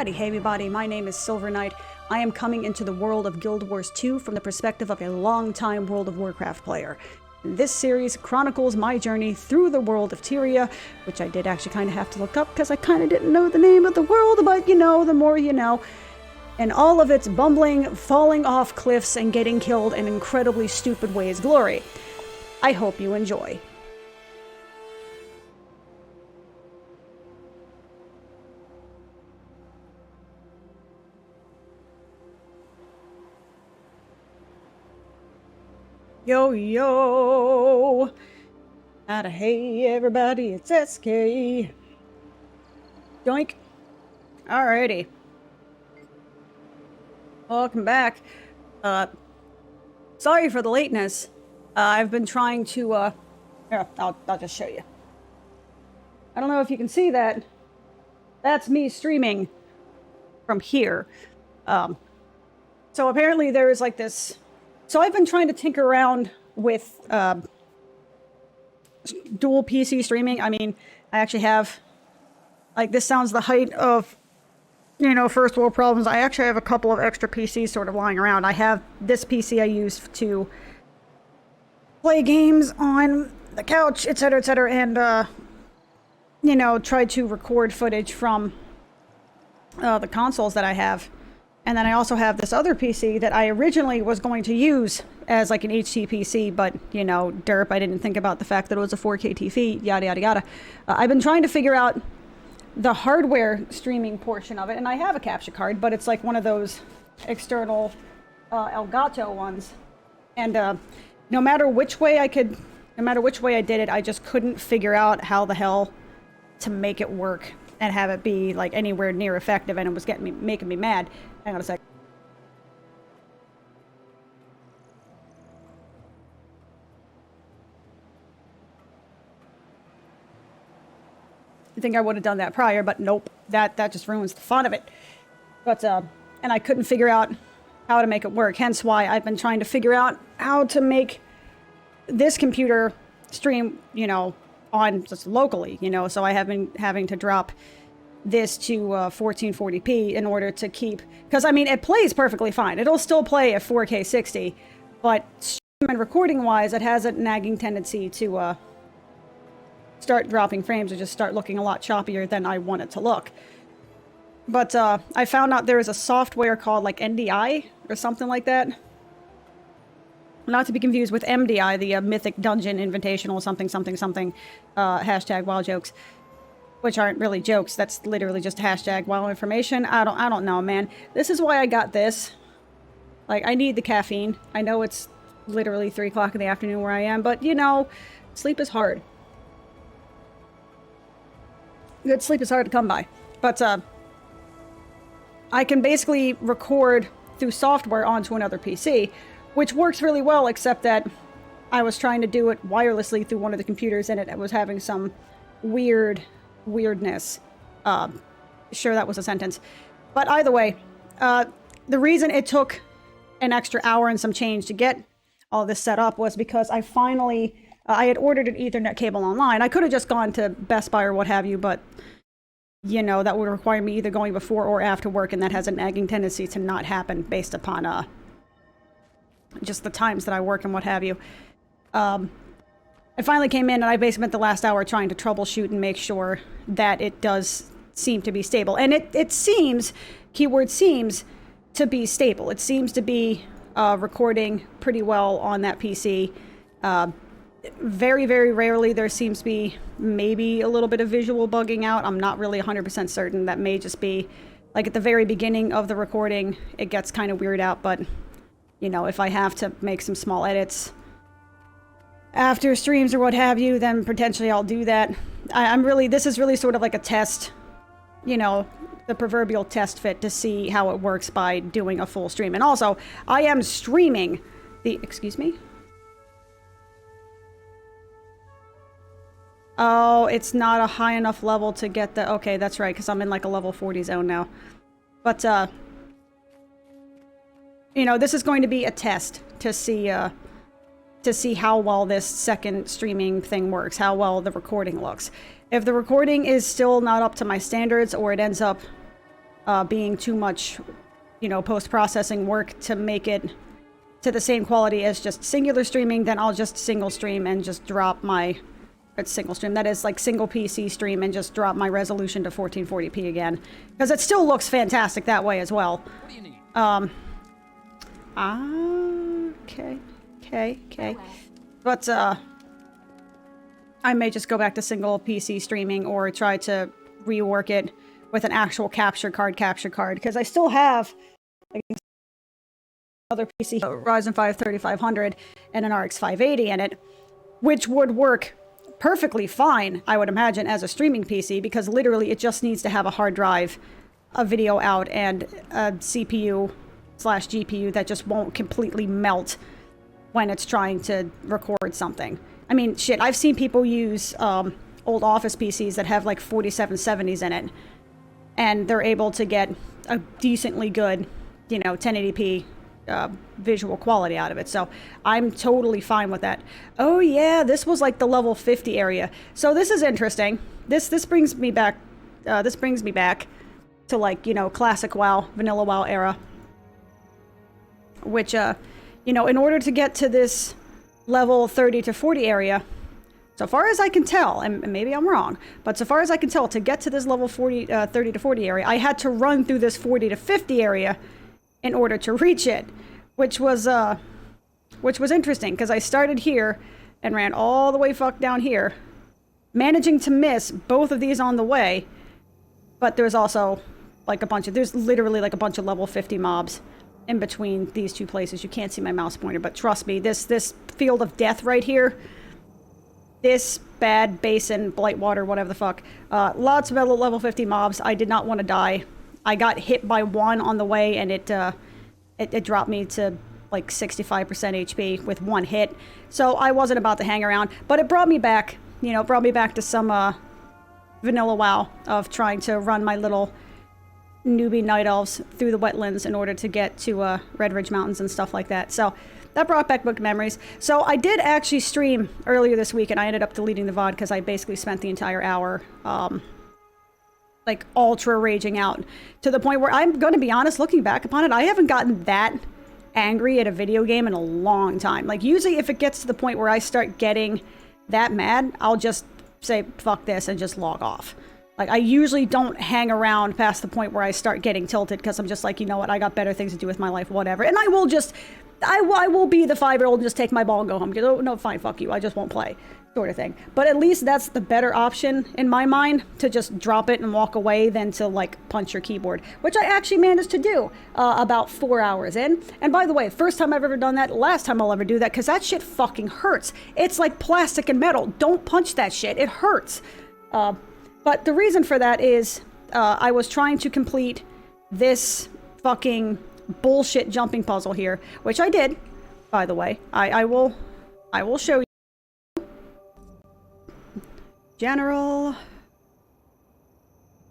Hey everybody, my name is Silver Knight. I am coming into the world of Guild Wars 2 from the perspective of a long-time World of Warcraft player. This series chronicles my journey through the world of Tyria, which I did actually kind of have to look up because I kind of didn't know the name of the world, but you know, the more you know. And all of its bumbling, falling off cliffs, and getting killed in incredibly stupid ways glory. I hope you enjoy. Yo, yo! Hey everybody, it's SK. Doink. Alrighty. Welcome back. Sorry for the lateness. I've been trying to, here, I'll just show you. I don't know if you can see that. That's me streaming from here. So apparently there is like this... So I've been trying to tinker around with dual PC streaming. I mean, I actually have, like, this sounds the height of, you know, first world problems. I actually have a couple of extra PCs sort of lying around. I have this PC I use to play games on the couch, etc., and, you know, try to record footage from the consoles that I have. And then I also have this other PC that I originally was going to use as like an HT PC, but, you know, derp, I didn't think about the fact that it was a 4K TV, yada, yada, yada. I've been trying to figure out the hardware streaming portion of it, and I have a capture card, but it's like one of those external Elgato ones. And no matter which way I did it, I just couldn't figure out how the hell to make it work and have it be like anywhere near effective, and it was making me mad. Hang on a sec. I think I would have done that prior, but nope. That just ruins the fun of it. But and I couldn't figure out how to make it work. Hence why I've been trying to figure out how to make this computer stream, you know, on just locally, you know. So I have been having to drop this to 1440p in order to keep, because I mean it plays perfectly fine. It'll still play at 4K 60, but stream and recording wise it has a nagging tendency to start dropping frames or just start looking a lot choppier than I want it to look. But I found out there is a software called like NDI or something like that, not to be confused with MDI, the Mythic Dungeon Invitational something hashtag wild jokes, which aren't really jokes. That's literally just hashtag wild information. I don't know, man. This is why I got this. Like, I need the caffeine. I know it's literally 3 o'clock in the afternoon where I am, but, you know, sleep is hard. Good sleep is hard to come by. But, I can basically record through software onto another PC, which works really well, except that I was trying to do it wirelessly through one of the computers, and it was having some weirdness. Sure, that was a sentence. But either way, the reason it took an extra hour and some change to get all this set up was because I finally, I had ordered an Ethernet cable online. I could have just gone to Best Buy or what have you, but, you know, that would require me either going before or after work, and that has a nagging tendency to not happen based upon just the times that I work and what have you. I finally came in and I basically spent the last hour trying to troubleshoot and make sure that it does seem to be stable. And it seems, keyword seems, to be stable. It seems to be recording pretty well on that PC. Very, very rarely there seems to be maybe a little bit of visual bugging out. I'm not really 100% certain. That may just be, like at the very beginning of the recording, it gets kind of weird out. But, you know, if I have to make some small edits after streams or what have you, then potentially I'll do that. This is really sort of like a test, you know, the proverbial test fit to see how it works by doing a full stream. And also, I am streaming the, excuse me? Oh, it's not a high enough level to get the, okay, that's right, because I'm in like a level 40 zone now. But, you know, this is going to be a test to see how well this second streaming thing works, how well the recording looks. If the recording is still not up to my standards, or it ends up being too much, you know, post-processing work to make it to the same quality as just singular streaming, then I'll just single stream and just drop my, it's single stream, that is like single PC stream and just drop my resolution to 1440p again. Because it still looks fantastic that way as well. What do you need? Okay. But, I may just go back to single PC streaming or try to rework it with an actual capture card, because I still have like, other PC, Ryzen 5 3500 and an RX 580 in it, which would work perfectly fine, I would imagine, as a streaming PC, because literally it just needs to have a hard drive, a video out, and a CPU/GPU that just won't completely melt when it's trying to record something. I mean, shit, I've seen people use old Office PCs that have like 4770s in it, and they're able to get a decently good, you know, 1080p visual quality out of it. So I'm totally fine with that. Oh yeah, this was like the level 50 area. So this is interesting. This brings me back. This brings me back to, like, you know, classic WoW, vanilla WoW era. Which, you know, in order to get to this level 30 to 40 area, so far as I can tell, and maybe I'm wrong, but so far as I can tell, to get to this level 30 to 40 area, I had to run through this 40 to 50 area in order to reach it, which was interesting, because I started here and ran all the way fuck down here, managing to miss both of these on the way, but there's also like there's literally like a bunch of level 50 mobs in between these two places. You can't see my mouse pointer, but trust me, this field of death right here, this bad basin, Blightwater, whatever the fuck, lots of level 50 mobs. I did not want to die. I got hit by one on the way, and it dropped me to like 65% HP with one hit. So I wasn't about to hang around, but it brought me back, you know, brought me back to some vanilla WoW of trying to run my little newbie night elves through the wetlands in order to get to Red Ridge Mountains and stuff like that. So that brought back good memories. So I did actually stream earlier this week, and I ended up deleting the VOD because I basically spent the entire hour like ultra raging out, to the point where I'm going to be honest, looking back upon it, I haven't gotten that angry at a video game in a long time. Like, usually if it gets to the point where I start getting that mad, I'll just say fuck this and just log off. Like, I usually don't hang around past the point where I start getting tilted, because I'm just like, you know what, I got better things to do with my life, whatever. And I will just, I will be the 5-year-old and just take my ball and go home. Oh, no, fine, fuck you, I just won't play, sort of thing. But at least that's the better option in my mind, to just drop it and walk away, than to, like, punch your keyboard, which I actually managed to do about 4 hours in. And by the way, first time I've ever done that, last time I'll ever do that, because that shit fucking hurts. It's like plastic and metal. Don't punch that shit. It hurts. But the reason for that is I was trying to complete this fucking bullshit jumping puzzle here, which I did, by the way. I will show you. General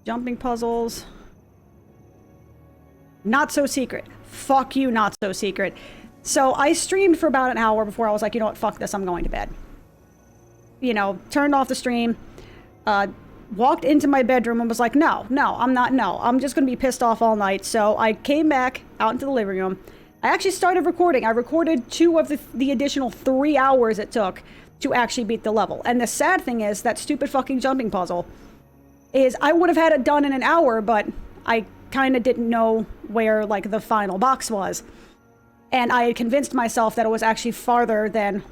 jumping puzzles. Not so secret. Fuck you, not so secret. So I streamed for about an hour before I was like, you know what, fuck this, I'm going to bed. You know, turned off the stream, walked into my bedroom and was like, no, I'm just going to be pissed off all night. So I came back out into the living room. I actually started recording. I recorded 2 of the additional 3 hours it took to actually beat the level. And the sad thing is, that stupid fucking jumping puzzle is, I would have had it done in an hour, but I kind of didn't know where, like, the final box was. And I had convinced myself that it was actually farther than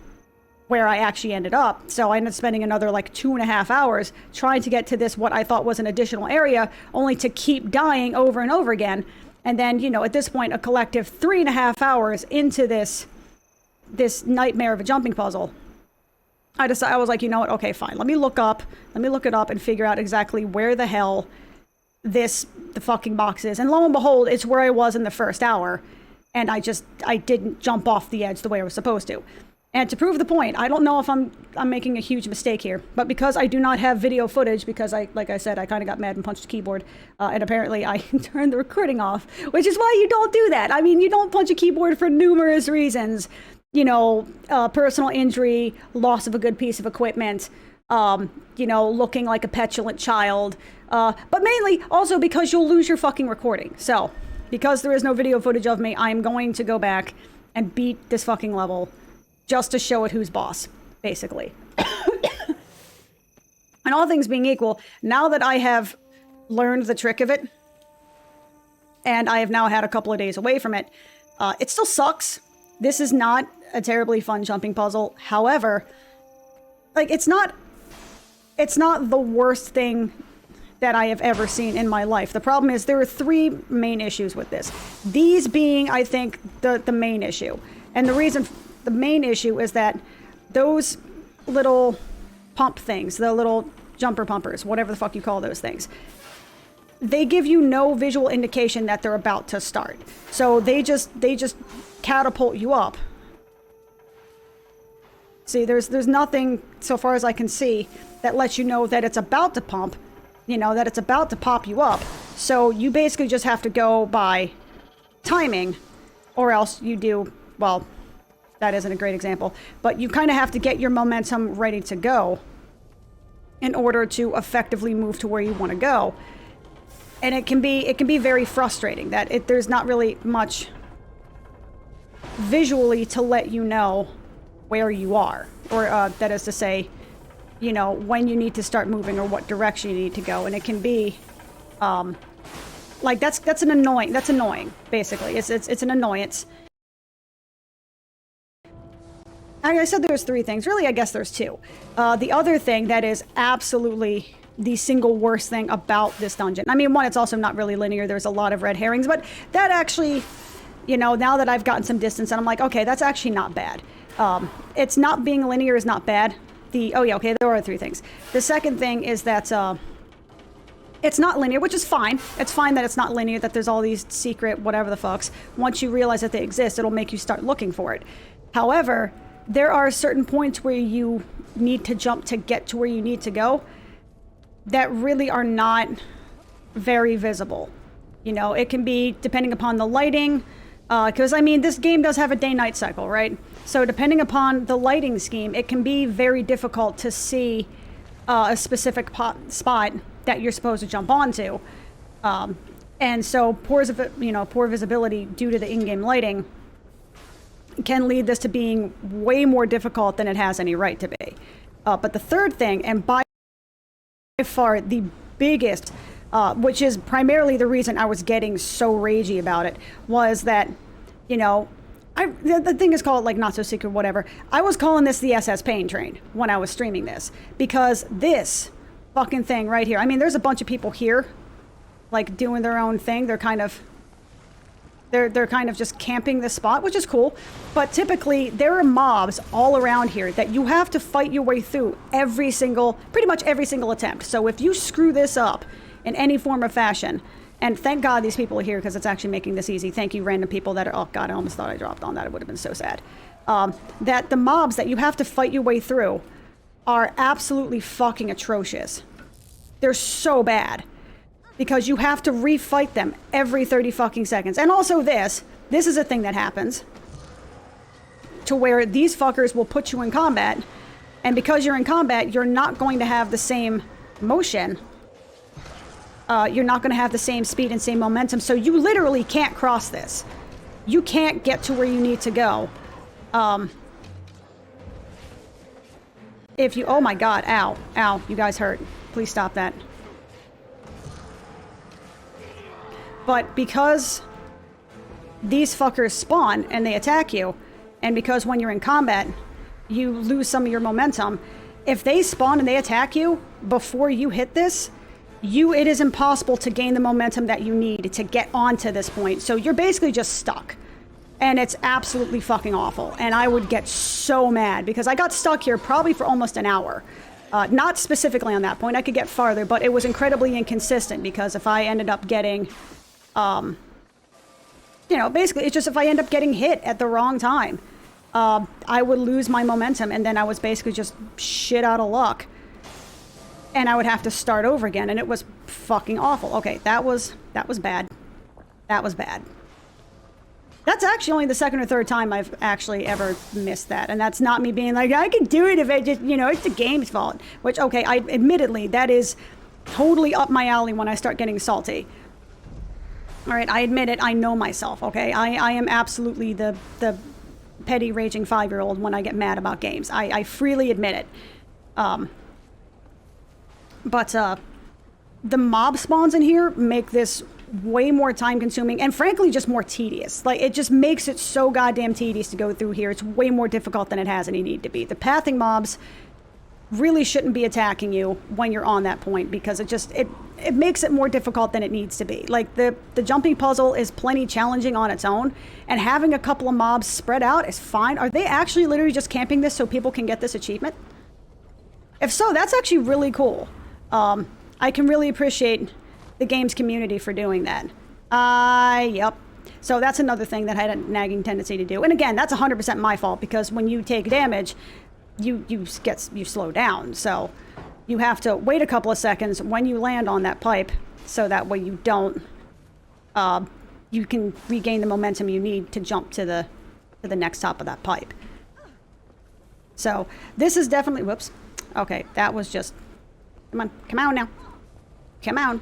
where I actually ended up. So I ended up spending another like 2.5 hours trying to get to this, what I thought was an additional area, only to keep dying over and over again. And then, you know, at this point, a collective 3.5 hours into this nightmare of a jumping puzzle, I was like, you know what, okay, fine. Let me look it up and figure out exactly where the hell the fucking box is. And lo and behold, it's where I was in the first hour. And I didn't jump off the edge the way I was supposed to. And to prove the point, I don't know if I'm making a huge mistake here, but because I do not have video footage, because like I said, I kind of got mad and punched the keyboard, and apparently I turned the recording off, which is why you don't do that. I mean, you don't punch a keyboard for numerous reasons. You know, personal injury, loss of a good piece of equipment, you know, looking like a petulant child, but mainly also because you'll lose your fucking recording. So, because there is no video footage of me, I'm going to go back and beat this fucking level just to show it who's boss, basically. And all things being equal, now that I have learned the trick of it, and I have now had a couple of days away from it, it still sucks. This is not a terribly fun jumping puzzle. However, like, it's not the worst thing that I have ever seen in my life. The problem is there are three main issues with this. These being, I think, the main issue. And the main issue is that those little pump things, the little jumper pumpers, whatever the fuck you call those things, they give you no visual indication that they're about to start. So they just catapult you up. See, there's nothing, so far as I can see, that lets you know that it's about to pump, you know, that it's about to pop you up. So you basically just have to go by timing, or else you do, well, that isn't a great example, but you kind of have to get your momentum ready to go in order to effectively move to where you want to go. And it can be very frustrating that there's not really much visually to let you know where you are, or that is to say, you know, when you need to start moving or what direction you need to go. And it can be like that's annoying basically. It's an annoyance. I said there's three things. Really, I guess there's two. The other thing that is absolutely the single worst thing about this dungeon. I mean, one, it's also not really linear. There's a lot of red herrings, but that actually, you know, now that I've gotten some distance and I'm like, okay, that's actually not bad. It's not being linear is not bad. Oh yeah, okay, there are three things. The second thing is that it's not linear, which is fine. It's fine that it's not linear, that there's all these secret whatever the fucks. Once you realize that they exist, it'll make you start looking for it. However, there are certain points where you need to jump to get to where you need to go that really are not very visible. You know, it can be depending upon the lighting, because I mean, this game does have a day-night cycle, right? So depending upon the lighting scheme, it can be very difficult to see a specific spot that you're supposed to jump onto. And so poor visibility due to the in-game lighting can lead this to being way more difficult than it has any right to be. But the third thing, and by far the biggest, which is primarily the reason I was getting so ragey about it, was that, you know, the thing is called, like, not so secret, whatever. I was calling this the SS Paintrain when I was streaming this, because this fucking thing right here, I mean, there's a bunch of people here, like, doing their own thing. They're kind of just camping this spot, which is cool. But typically, there are mobs all around here that you have to fight your way through pretty much every single attempt. So if you screw this up in any form or fashion, and thank God these people are here because it's actually making this easy. Thank you, random people that are, oh God, I almost thought I dropped on that. It would have been so sad. That the mobs that you have to fight your way through are absolutely fucking atrocious. They're so bad. Because you have to refight them every 30 fucking seconds. And also this is a thing that happens, to where these fuckers will put you in combat, and because you're in combat, you're not going to have the same motion. You're not going to have the same speed and same momentum, so you literally can't cross this. You can't get to where you need to go. Oh my God, ow, you guys hurt. Please stop that. But because these fuckers spawn and they attack you, and because when you're in combat, you lose some of your momentum, if they spawn and they attack you before you hit this, it is impossible to gain the momentum that you need to get onto this point. So you're basically just stuck. And it's absolutely fucking awful. And I would get so mad because I got stuck here probably for almost an hour. Not specifically on that point, I could get farther, but it was incredibly inconsistent because if I ended up getting... you know, basically, it's just if I end up getting hit at the wrong time, I would lose my momentum, and then I was basically just shit out of luck. And I would have to start over again, and it was fucking awful. Okay, that was bad. That was bad. That's actually only the second or third time I've actually ever missed that. And that's not me being like, I can do it if I just, you know, it's the game's fault. Which, okay, admittedly, that is totally up my alley when I start getting salty. All right, I admit it. I know myself, okay? I am absolutely the petty, raging 5-year-old when I get mad about games. I freely admit it. But the mob spawns in here make this way more time consuming and frankly just more tedious. Like, it just makes it so goddamn tedious to go through here. It's way more difficult than it has any need to be. The pathing mobs really shouldn't be attacking you when you're on that point because it makes it more difficult than it needs to be. Like, the jumping puzzle is plenty challenging on its own, and having a couple of mobs spread out is fine. Are they actually literally just camping this so people can get this achievement? If so, that's actually really cool. I can really appreciate the game's community for doing that. Yep. So that's another thing that I had a nagging tendency to do. And again, that's 100% my fault because when you take damage, you slow down. So you have to wait a couple of seconds when you land on that pipe so that way you don't, you can regain the momentum you need to jump to the next top of that pipe. So this is definitely, whoops. Okay, that was just, come on now. Come on.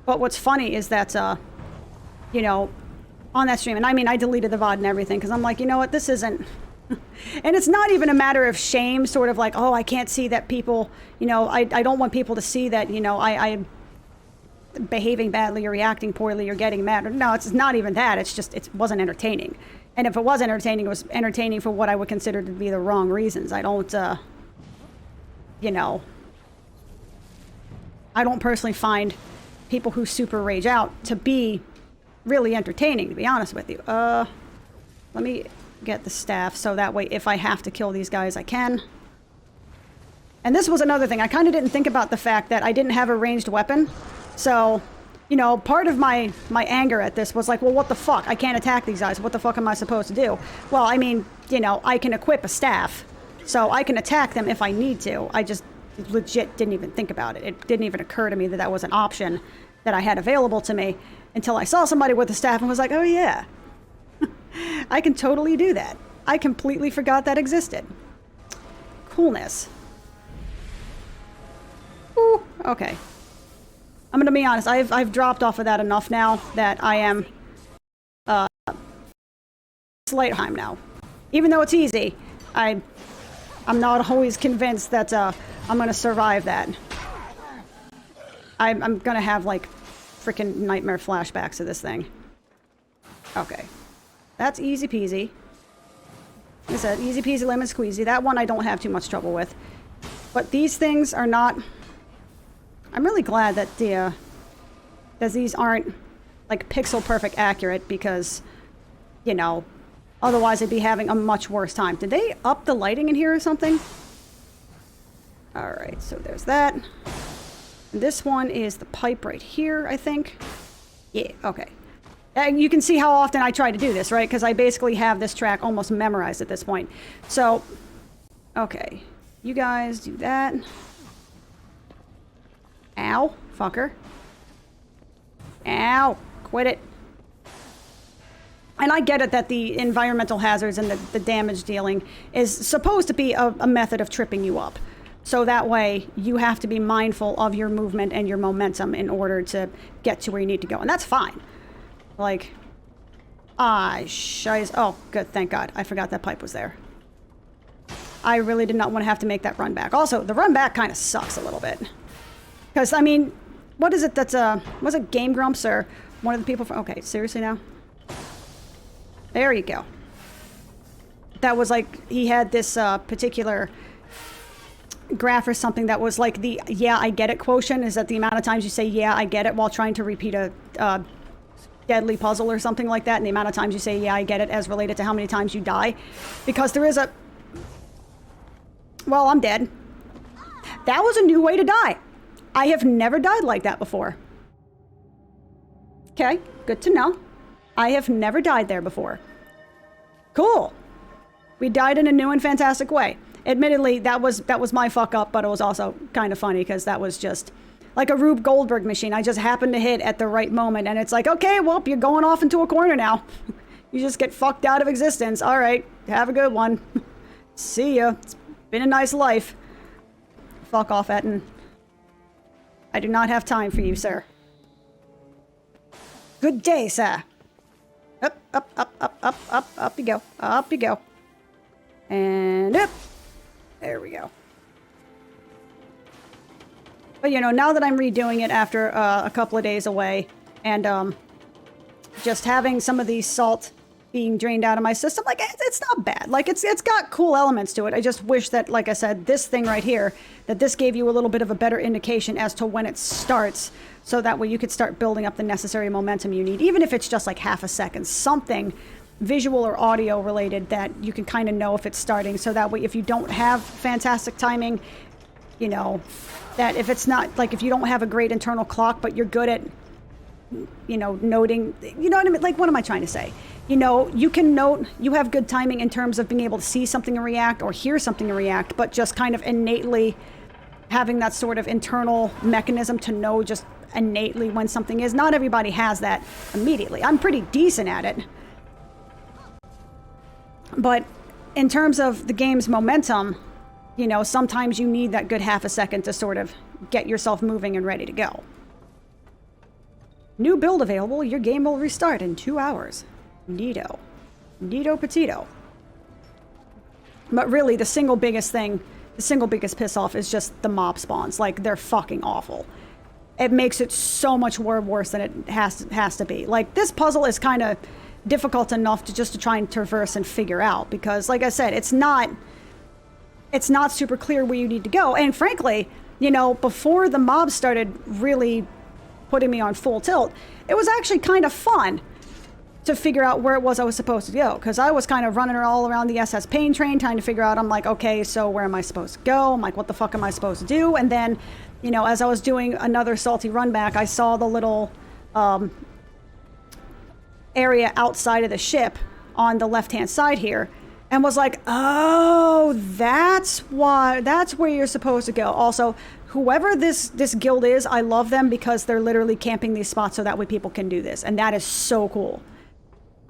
But what's funny is that, you know, on that stream, and I mean, I deleted the VOD and everything, because I'm like, you know what, this isn't... And it's not even a matter of shame, sort of like, oh, I can't see that people, you know, I don't want people to see that, you know, I'm behaving badly or reacting poorly or getting mad. No, it's not even that. It's just, it wasn't entertaining. And if it was entertaining, it was entertaining for what I would consider to be the wrong reasons. I don't, you know, I don't personally find people who super rage out to be really entertaining, to be honest with you. Let me get the staff so that way if I have to kill these guys, I can. And this was another thing. I kind of didn't think about the fact that I didn't have a ranged weapon. So, you know, part of my anger at this was like, well, what the fuck? I can't attack these guys. What the fuck am I supposed to do? Well, I mean, you know, I can equip a staff, so I can attack them if I need to. I just legit didn't even think about it. It didn't even occur to me that that was an option that I had available to me until I saw somebody with a staff and was like, oh yeah, I can totally do that. I completely forgot that existed. Coolness. Ooh, okay. I'm gonna be honest, I've dropped off of that enough now that I am slight time now. Even though it's easy, I'm not always convinced that I'm gonna survive that. I'm gonna have like freaking nightmare flashbacks of this thing. Okay. That's easy peasy. Like I said, easy peasy lemon squeezy. That one I don't have too much trouble with. But these things are not... I'm really glad that that these aren't like pixel perfect accurate because, you know, otherwise I'd be having a much worse time. Did they up the lighting in here or something? Alright, so there's that. And this one is the pipe right here, I think. Yeah, okay. And you can see how often I try to do this, right? Because I basically have this track almost memorized at this point. So, okay. You guys do that. Ow, fucker. Ow, quit it. And I get it that the environmental hazards and the damage dealing is supposed to be a method of tripping you up. So that way you have to be mindful of your movement and your momentum in order to get to where you need to go. And that's fine. Like, oh, good, thank God. I forgot that pipe was there. I really did not want to have to make that run back. Also, the run back kind of sucks a little bit. Because, I mean, what is it that's, was it Game Grumps or one of the people from... Okay, seriously now? There you go. That was like, he had this particular graph or something that was like the yeah, I get it quotient is that the amount of times you say yeah, I get it while trying to repeat a deadly puzzle or something like that, and the amount of times you say yeah, I get it as related to how many times you die. Because there is a... Well, I'm dead. That was a new way to die. I have never died like that before. Okay, good to know. I have never died there before. Cool. We died in a new and fantastic way. Admittedly, that was my fuck up, but it was also kind of funny because that was just like a Rube Goldberg machine. I just happen to hit at the right moment, and it's like, okay, well, you're going off into a corner now. You just get fucked out of existence. All right, have a good one. See ya. It's been a nice life. Fuck off, Etten. I do not have time for you, sir. Good day, sir. Up, up, up, up, up, up, up you go. Up you go. And up. There we go. But, you know, now that I'm redoing it after a couple of days away, and just having some of the salt being drained out of my system, like, it's not bad. Like, it's got cool elements to it. I just wish that, like I said, this thing right here, that this gave you a little bit of a better indication as to when it starts, so that way you could start building up the necessary momentum you need, even if it's just like half a second, something visual or audio related that you can kind of know if it's starting, so that way if you don't have fantastic timing, you know, that if it's not, like, if you don't have a great internal clock, but you're good at, you know, noting, you know what I mean? Like, what am I trying to say? You know, you can note, you have good timing in terms of being able to see something and react, or hear something and react, but just kind of innately having that sort of internal mechanism to know just innately when something is. Not everybody has that immediately. I'm pretty decent at it. But in terms of the game's momentum, you know, sometimes you need that good half a second to sort of get yourself moving and ready to go. New build available. Your game will restart in 2 hours. Neato. Neato petito. But really, the single biggest thing, the single biggest piss off is just the mob spawns. Like, they're fucking awful. It makes it so much worse than it has to be. Like, this puzzle is kind of difficult enough to just to try and traverse and figure out, because, like I said, it's not super clear where you need to go. And frankly, you know, before the mobs started really putting me on full tilt, it was actually kind of fun to figure out where it was I was supposed to go, because I was kind of running all around the SS Paintrain trying to figure out, I'm like, okay, so where am I supposed to go? I'm like, what the fuck am I supposed to do? And then, you know, as I was doing another salty run back, I saw the little area outside of the ship on the left-hand side here, and was like, oh, that's where you're supposed to go. Also, whoever this guild is, I love them, because they're literally camping these spots so that way people can do this, and that is so cool.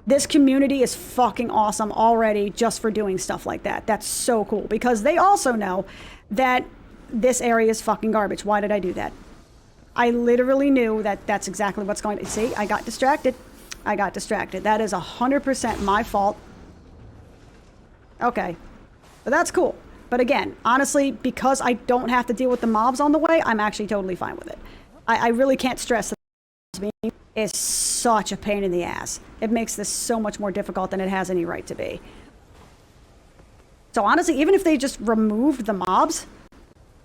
This community is fucking awesome already just for doing stuff like that. That's so cool, because they also know that this area is fucking garbage. Why did I do that? I literally knew that that's exactly what's going to... See, I got distracted. I got distracted. That is 100% my fault. Okay. But that's cool. But again, honestly, because I don't have to deal with the mobs on the way, I'm actually totally fine with it. I really can't stress that this is such a pain in the ass. It makes this so much more difficult than it has any right to be. So honestly, even if they just removed the mobs,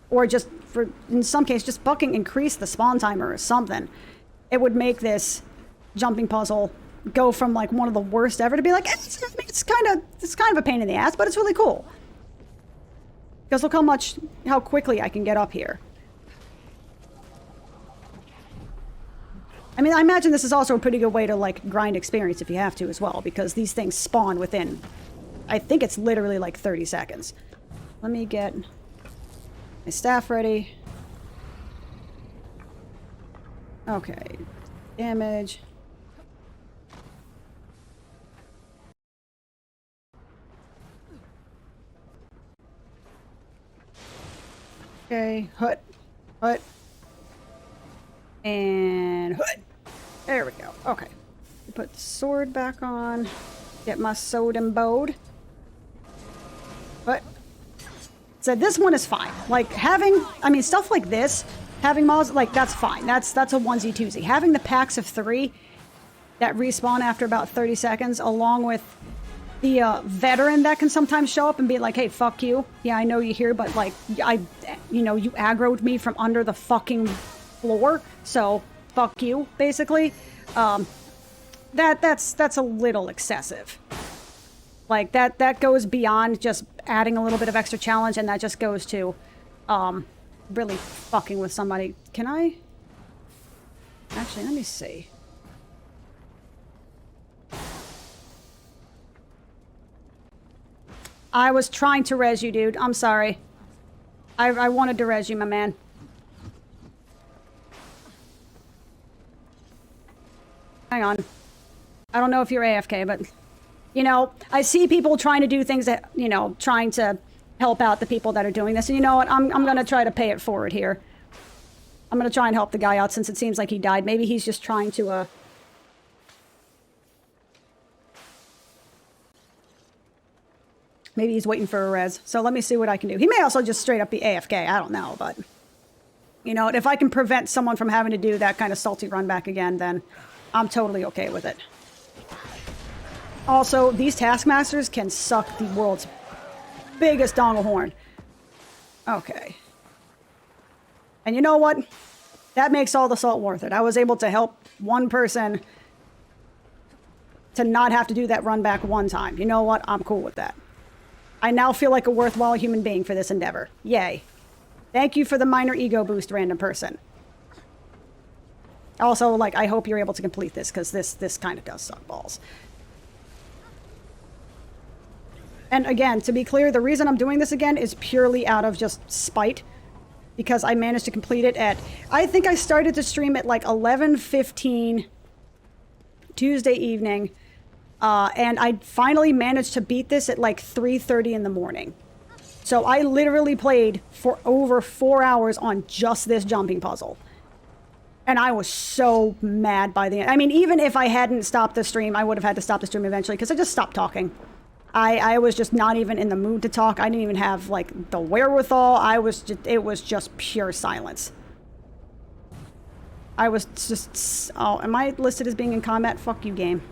or just, for in some cases, just fucking increase the spawn timer or something, it would make this jumping puzzle go from like one of the worst ever to be like, it's kind of a pain in the ass, but it's really cool. Because look how quickly I can get up here. I mean, I imagine this is also a pretty good way to like grind experience if you have to as well, because these things spawn within, I think it's literally like 30 seconds. Let me get my staff ready. Okay, damage. Okay, hut, and hut. There we go. Okay, put the sword back on. Get my sword and bowed. But so this one is fine. Like having, I mean, stuff like this, having mobs, like that's fine. That's a onesie twosie. Having the packs of 3 that respawn after about 30 seconds, along with the veteran that can sometimes show up and be like, hey, fuck you. Yeah, I know you're here, but like, you aggroed me from under the fucking floor, so fuck you, basically. That's a little excessive. Like, that goes beyond just adding a little bit of extra challenge, and that just goes to really fucking with somebody. Can I? Actually, let me see. I was trying to res you, dude. I'm sorry. I wanted to res you, my man. Hang on. I don't know if you're AFK, but, you know, I see people trying to do things that, you know, trying to help out the people that are doing this. And you know what? I'm going to try to pay it forward here. I'm going to try and help the guy out since it seems like he died. Maybe he's just trying to, maybe he's waiting for a res. So let me see what I can do. He may also just straight up be AFK. I don't know, but... You know, if I can prevent someone from having to do that kind of salty run back again, then I'm totally okay with it. Also, these Taskmasters can suck the world's biggest dongle horn. Okay. And you know what? That makes all the salt worth it. I was able to help one person to not have to do that run back one time. You know what? I'm cool with that. I now feel like a worthwhile human being for this endeavor. Yay. Thank you for the minor ego boost, random person. Also, like, I hope you're able to complete this, because this kind of does suck balls. And again, to be clear, the reason I'm doing this again is purely out of just spite. Because I managed to complete it at... I think I started to stream at like 11:15 Tuesday evening. And I finally managed to beat this at like 3:30 in the morning. So I literally played for over 4 hours on just this jumping puzzle. And I was so mad by the end. I mean, even if I hadn't stopped the stream, I would have had to stop the stream eventually because I just stopped talking. I was just not even in the mood to talk. I didn't even have, like, the wherewithal. It was just pure silence. I was just... Oh, am I listed as being in combat? Fuck you, game.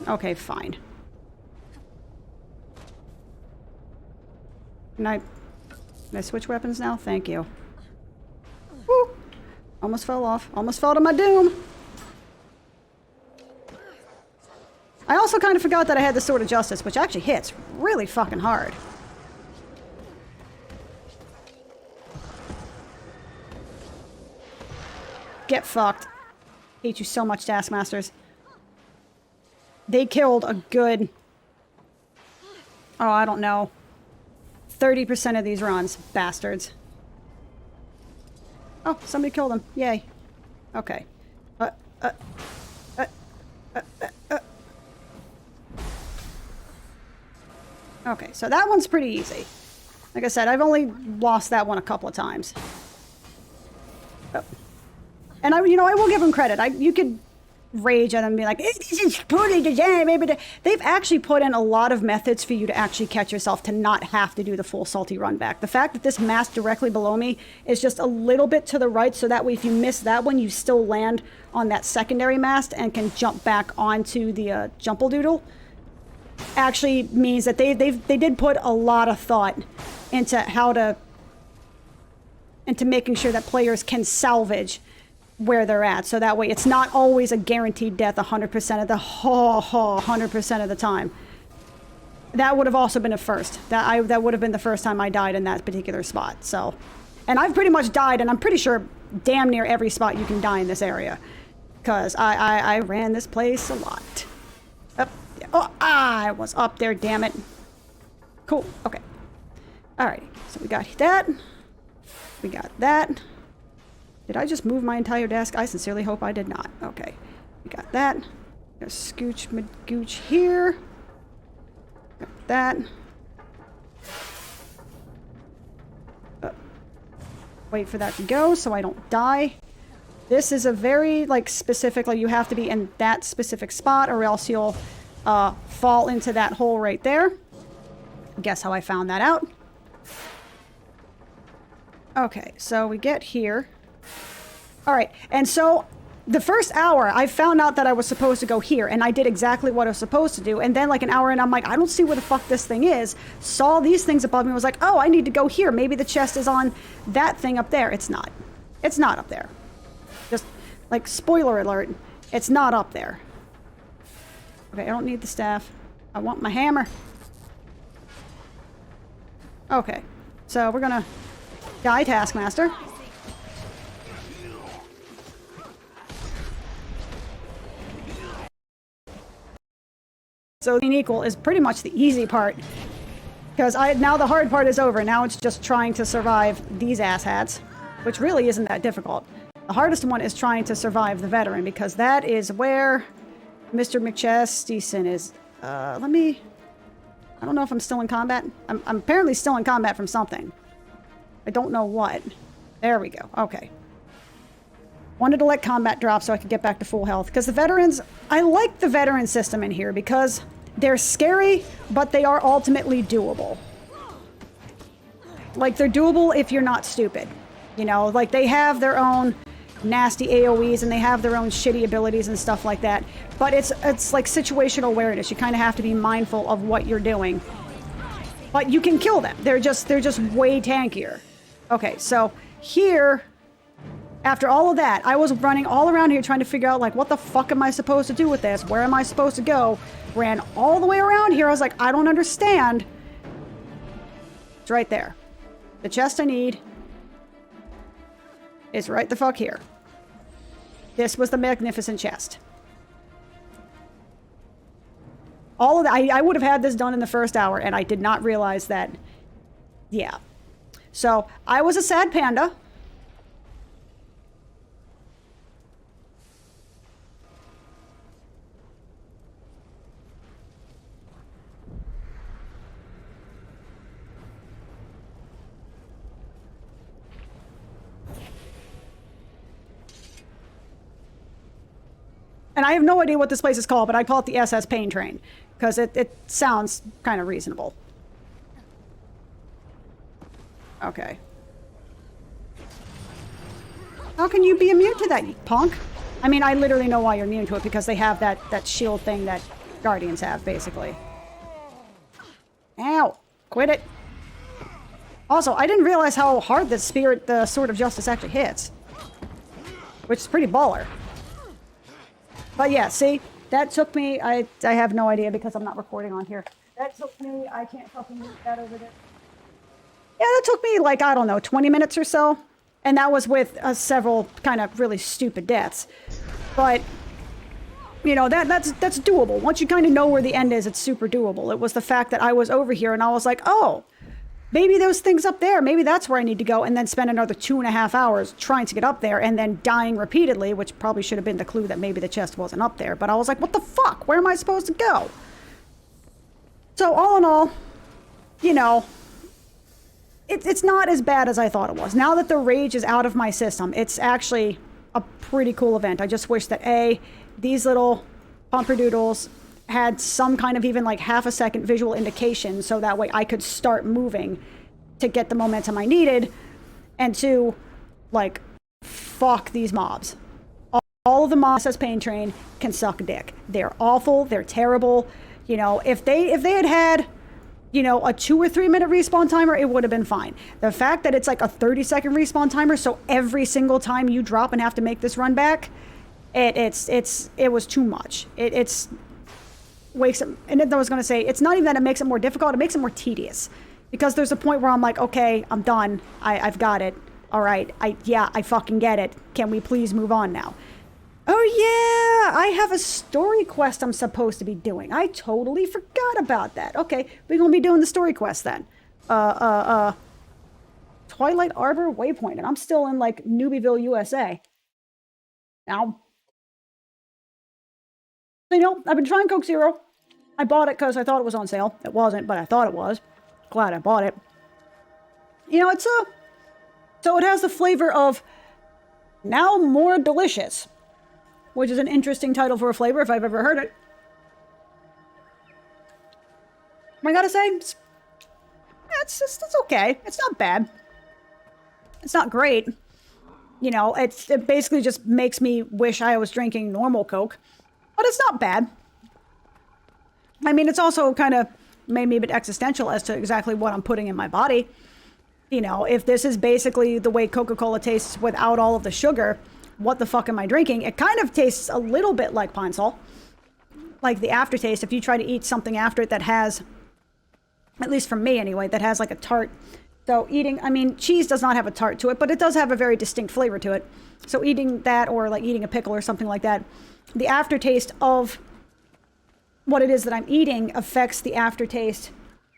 Okay, fine. Can I switch weapons now? Thank you. Woo! Almost fell off. Almost fell to my doom. I also kind of forgot that I had the Sword of Justice, which actually hits really fucking hard. Get fucked. Hate you so much, Taskmasters. They killed a good... Oh, I don't know. 30% of these runs. Bastards. Oh, somebody killed him. Yay. Okay. Okay, so that one's pretty easy. Like I said, I've only lost that one a couple of times. Oh. And I will give them credit. You could rage at them and be like, this is poorly designed. They've actually put in a lot of methods for you to actually catch yourself to not have to do the full salty run back. The fact that this mast directly below me is just a little bit to the right, so that way if you miss that one, you still land on that secondary mast and can jump back onto the jumple doodle. Actually means that they did put a lot of thought into into making sure that players can salvage where they're at, so that way it's not always a guaranteed death 100% of the 100% of the time. That would have also been a first. That would have been the first time I died in that particular spot. So, and I've pretty much died, and I'm pretty sure damn near every spot you can die in this area, because I ran this place a lot. Oh, I was up there, damn it. Cool, okay. Alrighty, so we got that. We got that. Did I just move my entire desk? I sincerely hope I did not. Okay, we got that. Gonna scooch my gooch here. Got that. Wait for that to go so I don't die. This is a very, like, specifically, you have to be in that specific spot or else you'll fall into that hole right there. Guess how I found that out? Okay, so we get here. Alright, and so the first hour, I found out that I was supposed to go here, and I did exactly what I was supposed to do, and then like an hour in, I'm like, I don't see where the fuck this thing is. Saw these things above me, was like, oh, I need to go here. Maybe the chest is on that thing up there. It's not. It's not up there. Just, like, spoiler alert, it's not up there. Okay, I don't need the staff. I want my hammer. Okay, so we're gonna die Taskmaster. So being equal is pretty much the easy part, because now the hard part is over. Now it's just trying to survive these asshats. which really isn't that difficult. The hardest one is trying to survive the veteran, because that is where Mr. McChesty is. I don't know if I'm still in combat. I'm apparently still in combat from something. I don't know what. There we go. Okay. Wanted to let combat drop so I could get back to full health. Because the veterans, I like the veteran system in here because they're scary, but they are ultimately doable. Like, they're doable if you're not stupid. You know, like, they have their own nasty AoEs and they have their own shitty abilities and stuff like that. But it's like situational awareness. You kind of have to be mindful of what you're doing. But you can kill them. They're just way tankier. Okay, so here, after all of that, I was running all around here trying to figure out, like, what the fuck am I supposed to do with this? Where am I supposed to go? Ran all the way around here. I was like, I don't understand. It's right there. The chest I need is right the fuck here. This was the magnificent chest. All of that, I would have had this done in the first hour, and I did not realize that. Yeah. So, I was a sad panda. And I have no idea what this place is called, but I call it the SS Paintrain, because it sounds kind of reasonable. Okay. How can you be immune to that, you punk? I mean, I literally know why you're immune to it, because they have that shield thing that Guardians have, basically. Ow! Quit it! Also, I didn't realize how hard the Sword of Justice actually hits. Which is pretty baller. But yeah, see? That took me... I have no idea because I'm not recording on here. That took me... I can't fucking move that over there. Yeah, that took me, like, I don't know, 20 minutes or so. And that was with several kind of really stupid deaths. But, you know, that's doable. Once you kind of know where the end is, it's super doable. It was the fact that I was over here and I was like, oh, maybe those things up there, maybe that's where I need to go, and then spend another 2.5 hours trying to get up there and then dying repeatedly, which probably should have been the clue that maybe the chest wasn't up there. But I was like, what the fuck? Where am I supposed to go? So all in all, you know, it's not as bad as I thought it was. Now that the rage is out of my system, it's actually a pretty cool event. I just wish that, these little pumperdoodles had some kind of even like half a second visual indication so that way I could start moving to get the momentum I needed, and to, like, fuck these mobs. All of the mobs as Paintrain can suck a dick. They're awful. They're terrible. You know, if they had, you know, a 2 or 3 minute respawn timer, it would have been fine. The fact that it's like a 30-second respawn timer, so every single time you drop and have to make this run back, it was too much. It wakes up, and then I was going to say, it's not even that it makes it more difficult, it makes it more tedious. Because there's a point where I'm like, okay, I'm done. I've got it. All right. I fucking get it. Can we please move on now? Oh yeah, I have a story quest I'm supposed to be doing. I totally forgot about that. Okay, we're gonna be doing the story quest then. Twilight Arbor Waypoint, and I'm still in, like, Newbieville, USA. Now, you know, I've been trying Coke Zero. I bought it because I thought it was on sale. It wasn't, but I thought it was. Glad I bought it. You know, so it has the flavor of now more delicious, which is an interesting title for a flavor if I've ever heard it. I gotta say, it's okay. It's not bad. It's not great. You know, it basically just makes me wish I was drinking normal Coke, but it's not bad. I mean, it's also kind of made me a bit existential as to exactly what I'm putting in my body. You know, if this is basically the way Coca-Cola tastes without all of the sugar, what the fuck am I drinking? It kind of tastes a little bit like Pine Sol. Like the aftertaste, if you try to eat something after it that has, at least for me anyway, that has like a tart. So I mean, cheese does not have a tart to it, but it does have a very distinct flavor to it. So eating that, or like eating a pickle or something like that, the aftertaste of what it is that I'm eating affects the aftertaste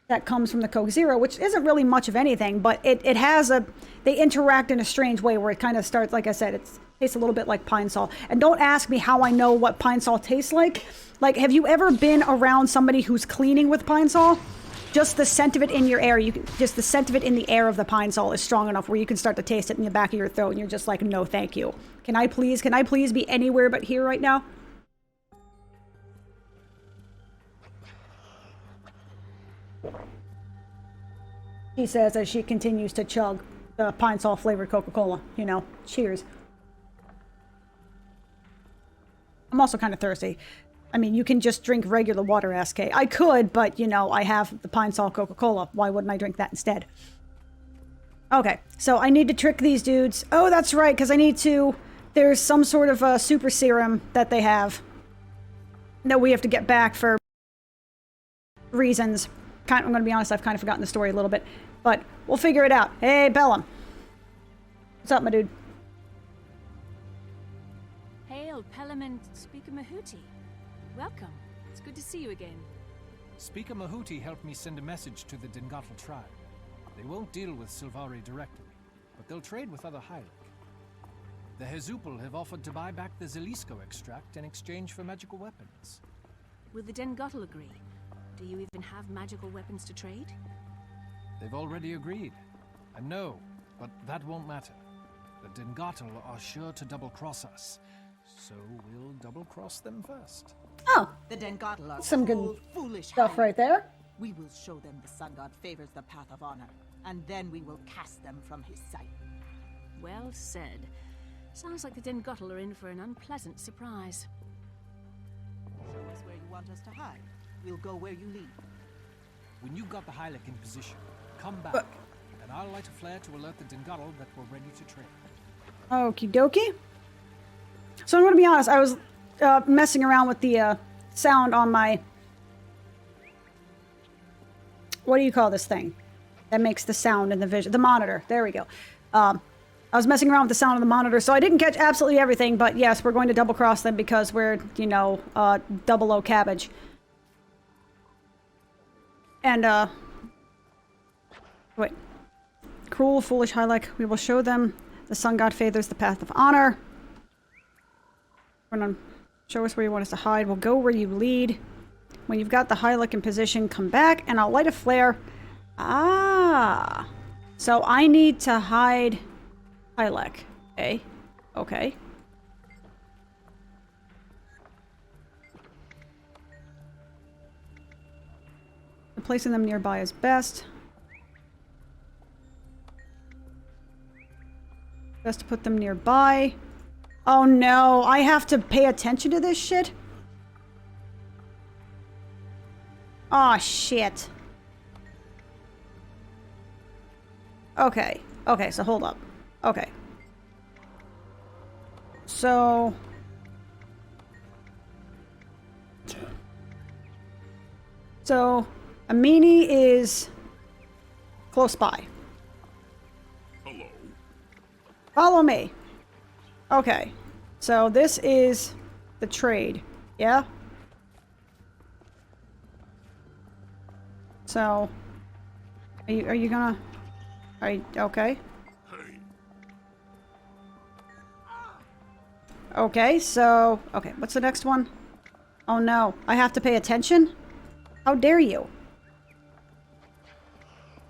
that comes from the Coke Zero, which isn't really much of anything, but it has a, they interact in a strange way where it kind of starts, like I said, it tastes a little bit like pine salt. And don't ask me how I know what pine salt tastes like. Like, have you ever been around somebody who's cleaning with pine salt? Just the scent of it in your air, just the scent of it in the air of the pine salt is strong enough where you can start to taste it in the back of your throat and you're just like, no, thank you. Can I please be anywhere but here right now? She says as she continues to chug the pine salt flavored Coca-Cola. You know, cheers. I'm also kind of thirsty. I mean, you can just drink regular water, SK. I could, but, you know, I have the pine salt Coca-Cola. Why wouldn't I drink that instead? Okay, so I need to trick these dudes. Oh, that's right, because I need to... There's some sort of a super serum that they have that we have to get back for reasons. I'm going to be honest, I've kind of forgotten the story a little bit. But we'll figure it out. Hey, Bellum. What's up, my dude? Hail, Pelament Speaker Mahuti. Welcome. It's good to see you again. Speaker Mahuti helped me send a message to the Dengotl tribe. They won't deal with Silvari directly, but they'll trade with other Hylic. The Hezupal have offered to buy back the Zelisko extract in exchange for magical weapons. Will the Dengotl agree? Do you even have magical weapons to trade? They've already agreed. And no, but that won't matter. The Dengotl are sure to double-cross us, so we'll double-cross them first. Oh, the Dengotl are some good foolish stuff right there. We will show them the sun god favors the path of honor, and then we will cast them from his sight. Well said. Sounds like the Dengotl are in for an unpleasant surprise. Show us where you want us to hide. We'll go where you lead. When you've got the Hylic in position, come back, and I'll light a flare to alert the Dengotl that we're ready to trade. Okie dokie. So I'm going to be honest, I was messing around with the sound on my... What do you call this thing that makes the sound in the vision? The monitor. There we go. I was messing around with the sound of the monitor, so I didn't catch absolutely everything, but yes, we're going to double cross them because we're, you know, double O cabbage. And, wait. Cruel, foolish Hylic. We will show them the sun god favors the path of honor. We're gonna show us where you want us to hide. We'll go where you lead. When you've got the Hylic in position, come back, and I'll light a flare. Ah. So I need to hide Hylic. Okay. Okay. Placing them nearby is best. Best to put them nearby. Oh no, I have to pay attention to this shit? Aw, shit. Okay. Okay, so hold up. Okay. So... Amini is close by. Hello. Follow me. Okay. So this is the trade. Yeah? So are you gonna okay. Hey. Okay, so okay, what's the next one? Oh no, I have to pay attention? How dare you?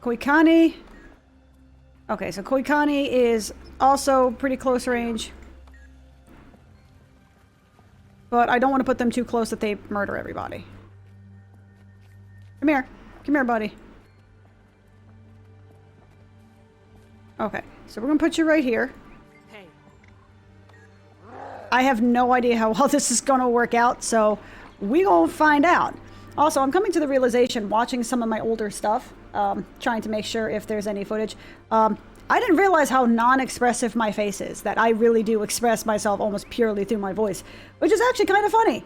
Koikani. Okay, so Koikani is also pretty close range. But I don't want to put them too close that they murder everybody. Come here. Come here, buddy. Okay, so we're gonna put you right here. Hey. I have no idea how well this is gonna work out, so we gonna find out. Also, I'm coming to the realization, watching some of my older stuff, trying to make sure if there's any footage. I didn't realize how non-expressive my face is, that I really do express myself almost purely through my voice, which is actually kind of funny.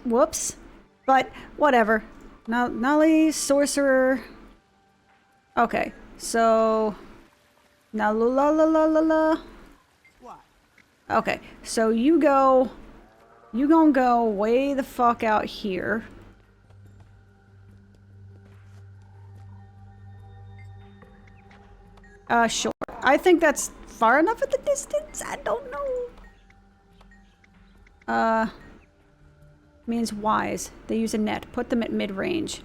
Whoops. But, whatever. Now, Nali, Sorcerer... Okay, so... Now, la la la la la. What? Okay, so you go... You gonna go way the fuck out here. Sure. I think that's far enough at the distance. I don't know. Means wise. They use a net. Put them at mid-range.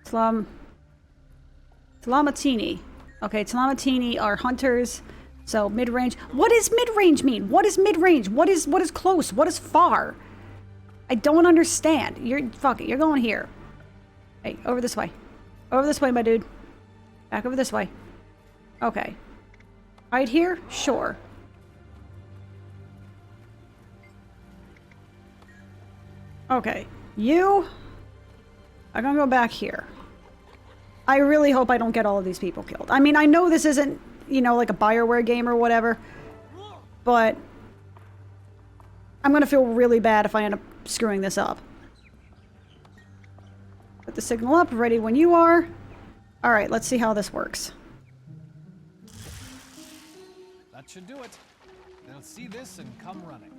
Tlamatini. Okay, Tlamatini are hunters. So mid-range. What does mid-range mean? What is mid-range? What is close? What is far? I don't understand. Fuck it. You're going here. Hey, over this way. Over this way, my dude. Back over this way. Okay. Right here? Sure. Okay. You are gonna go back here. I really hope I don't get all of these people killed. I mean, I know this isn't, you know, like a BioWare game or whatever, but I'm gonna feel really bad if I end up screwing this up. Put the signal up, ready when you are. Alright, let's see how this works. That should do it. They'll see this and come running.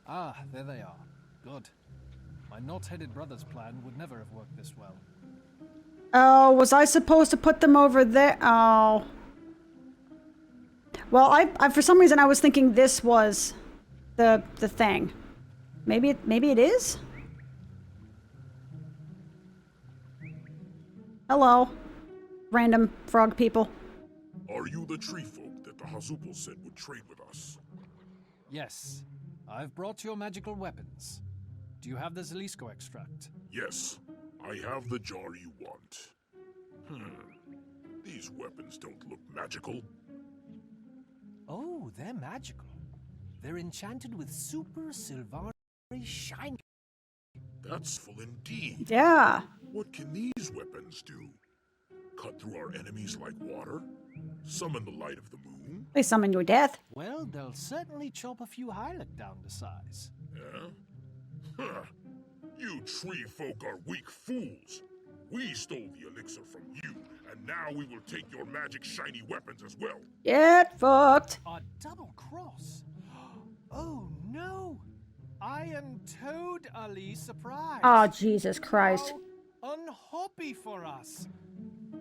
Ah, there they are. Good. My knot-headed brother's plan would never have worked this well. Oh, was I supposed to put them over there? Oh. Well, I for some reason I was thinking this was the thing. Maybe it is? Hello, random frog people. Are you the tree folk that the Hazupal said would trade with us? Yes. I've brought your magical weapons. Do you have the Zelisko extract? Yes, I have the jar you want. These weapons don't look magical. Oh, they're magical. They're enchanted with super Silvari shine. That's full indeed. Yeah. What can these weapons do? Cut through our enemies like water? Summon the light of the moon? They summon your death. Well, they'll certainly chop a few Hylic down to size. Yeah? Huh. You tree folk are weak fools. We stole the elixir from you, and now we will take your magic shiny weapons as well. Get fucked. A double cross? Oh no! I am totally surprised. Oh, Jesus Christ. How unhappy for us.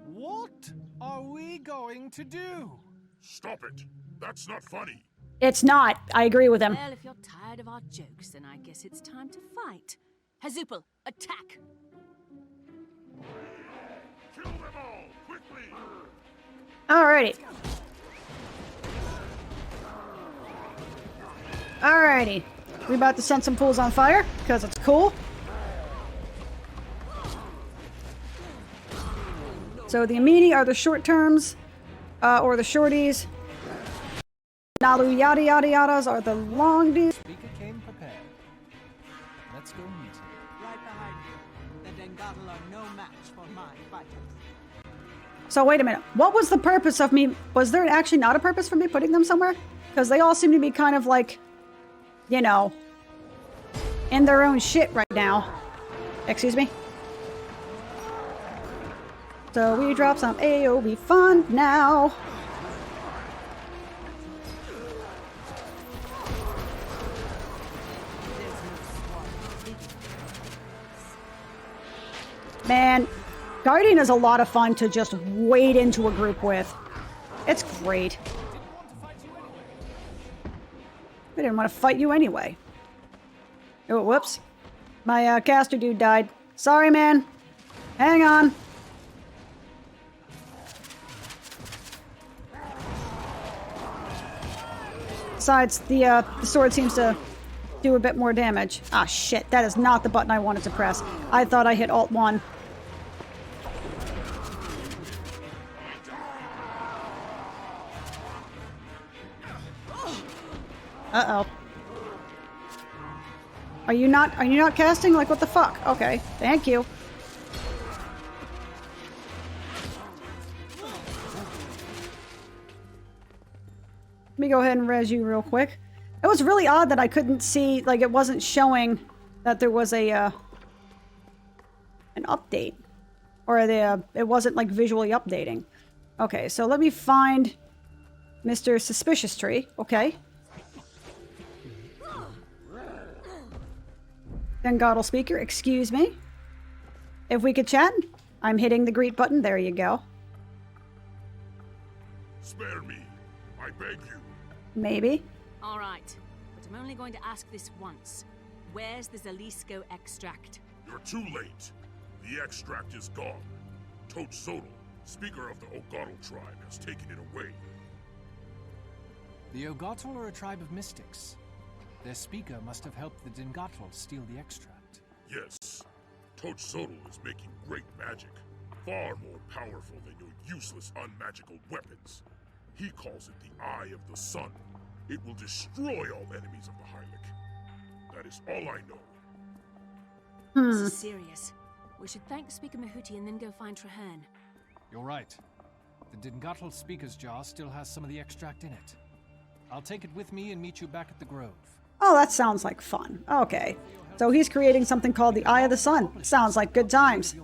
What are we going to do? Stop it. That's not funny. It's not. I agree with him. Well, if you're tired of our jokes, then I guess it's time to fight. Hazupal, attack! Kill them all, quickly! Alrighty. Alrighty. We about to set some fools on fire, because it's cool. So the Amini are the short terms, or the shorties. Nalu yada yada yadas are the long dudes. Speaker came prepared. Let's go meet him. Right behind you. The Dengatal are no match for my fighters. So wait a minute. What was the purpose of me? Was there actually not a purpose for me putting them somewhere? Because they all seem to be kind of like, you know, in their own shit right now. Excuse me. So we drop some AoE fun now. Man, Guardian is a lot of fun to just wade into a group with. It's great. We didn't want to fight you anyway. Oh, whoops. My caster dude died. Sorry, man. Hang on. Besides, the sword seems to do a bit more damage. Ah, shit. That is not the button I wanted to press. I thought I hit Alt-1. Uh-oh. Are you not casting? Like, what the fuck? Okay. Thank you. Let me go ahead and res you real quick. It was really odd that I couldn't see, like, it wasn't showing that there was a, an update. Or it wasn't, like, visually updating. Okay, so let me find Mr. Suspicious Tree. Okay. Then Godel Speaker, excuse me. If we could chat. I'm hitting the greet button. There you go. Spare me, I beg you. Maybe. All right, but I'm only going to ask this once. Where's the Zalisco extract? You're too late. The extract is gone. Totsodal, speaker of the Ogatl tribe, has taken it away. The Ogatl are a tribe of mystics. Their speaker must have helped the Dingatl steal the extract. Yes, Totsodal is making great magic. Far more powerful than your useless unmagical weapons. He calls it the Eye of the Sun. It will destroy all enemies of the Hylic. That is all I know. This is serious. We should thank Speaker Mahuti and then go find Traherne. You're right. The Dingatl speaker's jar still has some of the extract in it. I'll take it with me and meet you back at the Grove. Oh, that sounds like fun. Okay. So he's creating something called the Eye of the Sun. Sounds like good times.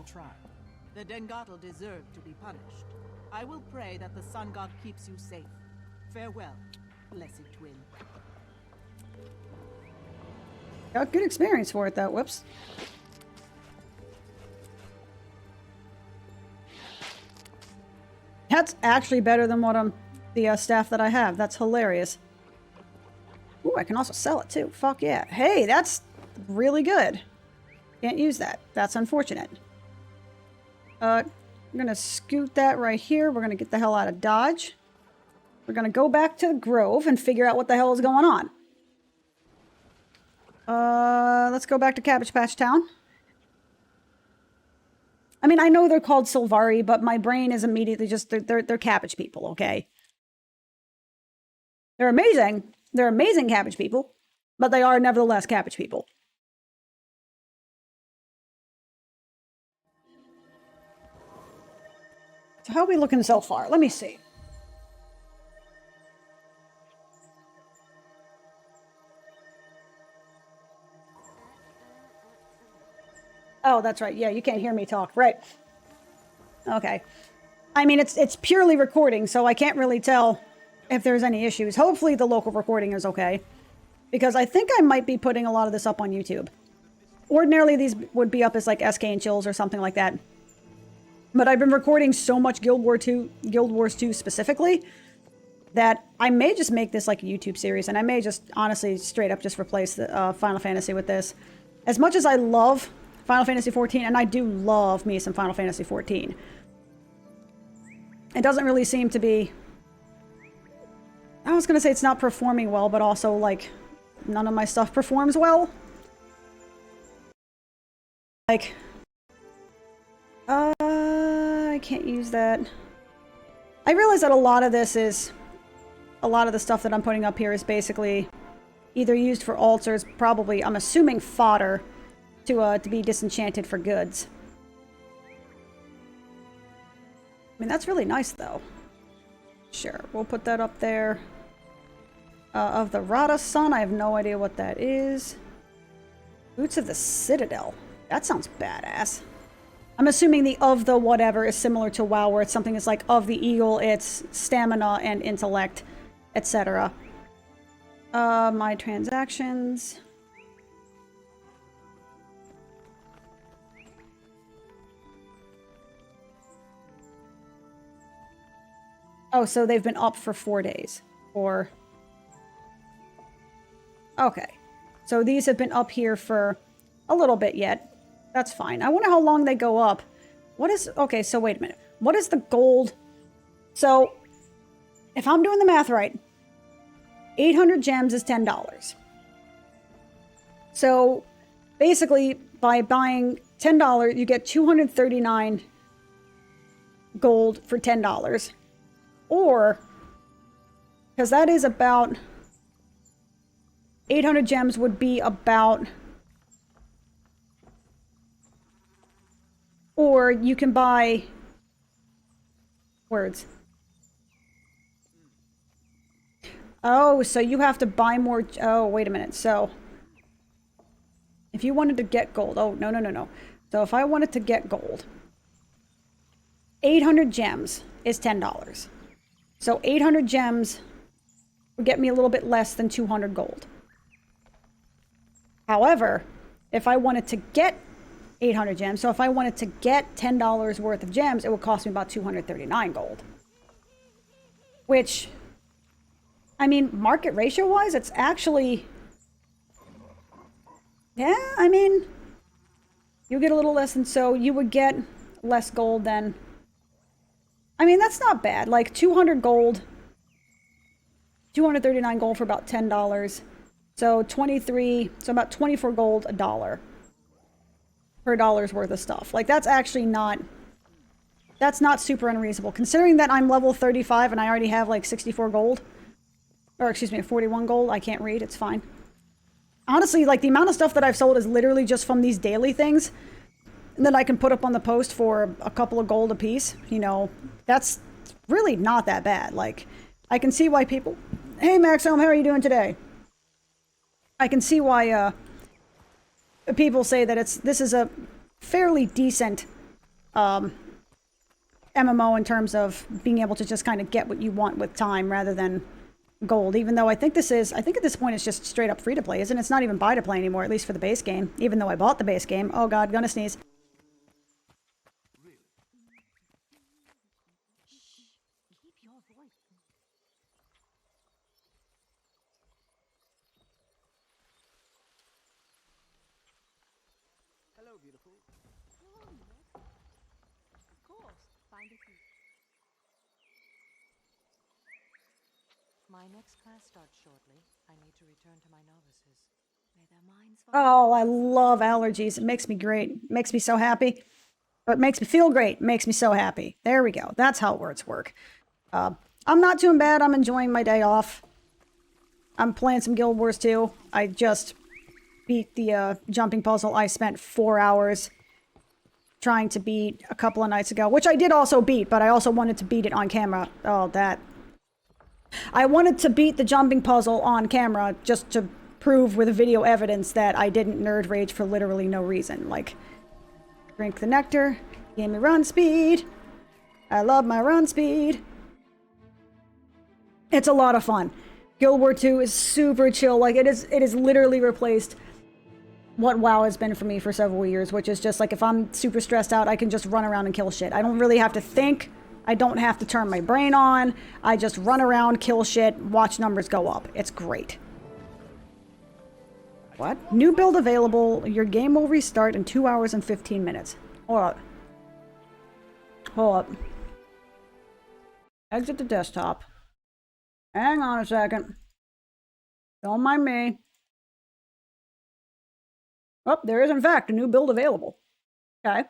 The Dengatl deserve to be punished. I will pray that the Sun God keeps you safe. Farewell, blessed twin. Got good experience for it, though. Whoops. That's actually better than what the staff that I have. That's hilarious. Ooh, I can also sell it too. Fuck yeah. Hey, that's really good. Can't use that. That's unfortunate. I'm gonna scoot that right here. We're gonna get the hell out of Dodge. We're gonna go back to the Grove and figure out what the hell is going on. Let's go back to Cabbage Patch Town. I mean, I know they're called Sylvari, but my brain is immediately just, they're cabbage people, okay? They're amazing. They're amazing cabbage people, but they are nevertheless cabbage people. So how are we looking so far? Let me see. Oh, that's right. Yeah, you can't hear me talk. Right. Okay. I mean, it's purely recording, so I can't really tell if there's any issues. Hopefully the local recording is okay, because I think I might be putting a lot of this up on YouTube. Ordinarily, these would be up as like SK and Chills or something like that. But I've been recording so much Guild Wars 2 specifically, that I may just make this like a YouTube series, and I may just honestly straight up just replace the Final Fantasy with this. As much as I love Final Fantasy XIV, and I do love me some Final Fantasy XIV, it doesn't really seem to be... I was gonna say it's not performing well, but also, like, none of my stuff performs well. Like... I can't use that. I realize that a lot of this is... A lot of the stuff that I'm putting up here is basically either used for altars, probably, I'm assuming fodder, to be disenchanted for goods. I mean, that's really nice, though. Sure, we'll put that up there. Of the Rada Sun, I have no idea what that is. Boots of the Citadel. That sounds badass. I'm assuming the of the whatever is similar to WoW, where it's something that's like of the eagle, it's stamina and intellect, etc. My transactions. Oh, so they've been up for 4 days. Or... Okay. So these have been up here for a little bit yet. That's fine. I wonder how long they go up. What is... Okay, so wait a minute. What is the gold... So, if I'm doing the math right, 800 gems is $10. So, basically, by buying $10, you get 239 gold for $10. Or, because that is about... 800 gems would be about... Or you can buy... Words. Oh, so you have to buy more... Oh, wait a minute. So, if you wanted to get gold... Oh, no, no, no, no. So if I wanted to get gold... 800 gems is $10. So 800 gems would get me a little bit less than 200 gold. However, if I wanted to get 800 gems. So if I wanted to get $10 worth of gems, it would cost me about 239 gold. Which, I mean, market ratio wise, it's actually, yeah, I mean, you get a little less, and so you would get less gold than, I mean, that's not bad. Like 200 gold, 239 gold for about $10. So 23, so about 24 gold a dollar per dollar's worth of stuff. Like that's actually not, that's not super unreasonable considering that I'm level 35 and I already have like 64 gold, or excuse me, 41 gold. I can't read, it's fine. Honestly, like the amount of stuff that I've sold is literally just from these daily things and then I can put up on the post for a couple of gold a piece. You know, that's really not that bad. Like I can see why people, hey Maxome, how are you doing today? I can see why people say that this is a fairly decent MMO in terms of being able to just kind of get what you want with time rather than gold. Even though I think at this point it's just straight up free to play, isn't it? It's not even buy to play anymore, at least for the base game. Even though I bought the base game. Oh god, gonna sneeze. My next class starts shortly. I need to return to my novices. May their minds Oh, I love allergies. It makes me great. It makes me so happy. But it makes me feel great. It makes me so happy. There we go. That's how words work. I'm not doing bad. I'm enjoying my day off. I'm playing some Guild Wars 2. I just beat the jumping puzzle I spent 4 hours trying to beat a couple of nights ago, which I did also beat, but I also wanted to beat it on camera. Oh, that. I wanted to beat the jumping puzzle on camera just to prove with video evidence that I didn't nerd rage for literally no reason. Like, drink the nectar, give me run speed. I love my run speed. It's a lot of fun. Guild War 2 is super chill. Like, it is literally replaced what WoW has been for me for several years, which is just like if I'm super stressed out, I can just run around and kill shit. I don't really have to think. I don't have to turn my brain on. I just run around, kill shit, watch numbers go up. It's great. What? New build available. Your game will restart in 2 hours and 15 minutes. Hold up. Hold up. Exit the desktop. Hang on a second. Don't mind me. Oh, there is in fact a new build available. Okay.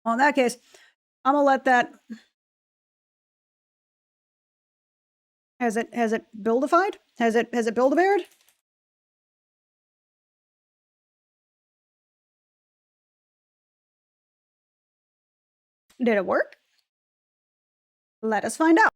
Well, in that case, I'm gonna let that. Has it buildified? Has it build-a-beared? Did it work? Let us find out.